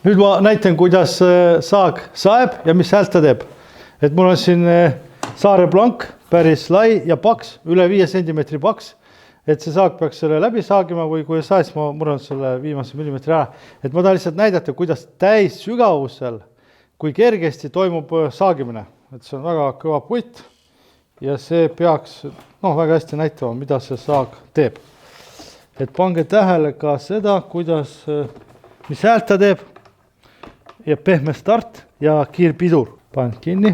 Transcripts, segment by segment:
Nüüd ma näitan, kuidas saag saeb ja mis häält ta teeb. Et mul on siin Saare Blanc, päris lai ja paks, üle 5 cm paks. Et see saag peaks selle läbi saagima või kui saa, siis ma murran selle viimase millimeetri ära. Et ma tahan lihtsalt näidata, kuidas täis sügavusel, kui kergesti toimub saagimine. Et see on väga kõva puit ja see peaks väga hästi näitama, mida see saag teeb. Et pange tähele ka seda, kuidas, mis häält ta teeb. Ja pehme start ja kiirpidur. Panen kinni.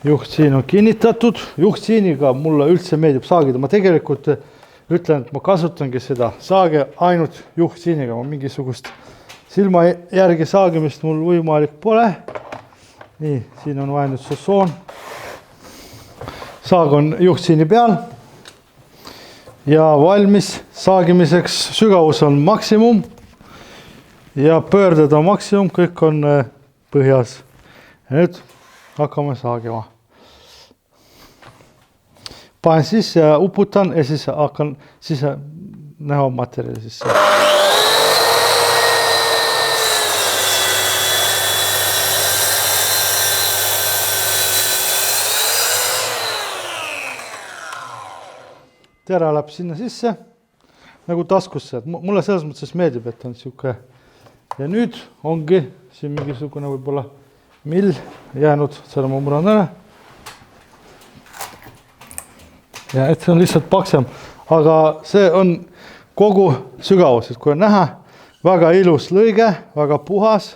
Juhtsiin on kinnitatud. Juhtsiiniga mulle üldse meeldib saagida. Ma tegelikult ütlen, et ma kasutangi seda saage ainult juhtsiiniga. Ma mingisugust silma järgi saagimist mul võimalik pole. Nii, siin on vaja nüüd sossoon. Saag on juhtsiini peal. Ja valmis saagimiseks. Sügavus on maksimum. Ja pöördada maksimum, kõik on põhjas. Ja nüüd hakkame saagima. Panen sisse ja uputan ja siis hakkan sisse näha materjali sisse. Tera läheb sinna sisse, nagu taskusse. Mulle selles mõttes meeldib, et on siuke. Ja nüüd ongi siin mingisugune võib-olla mill jäänud, selle ma murran ära. Ja et see on lihtsalt paksem, aga see on kogu sügavus, et kui on näha, väga ilus lõige, väga puhas.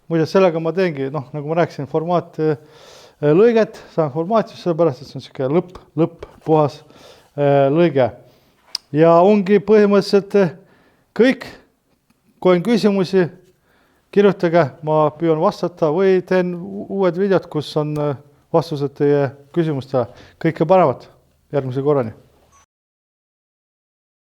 Muide sellega ma teengi, nagu ma rääkisin, formaat lõiget, saan formaati, sellepärast, et see on siuke lõpp, puhas lõige. Ja ongi põhimõtteliselt kõik. Kui on küsimusi, kirjutage, ma püüan vastata või teen uued videod, kus on vastused teie küsimustele. Kõike paremat järgmise korrani.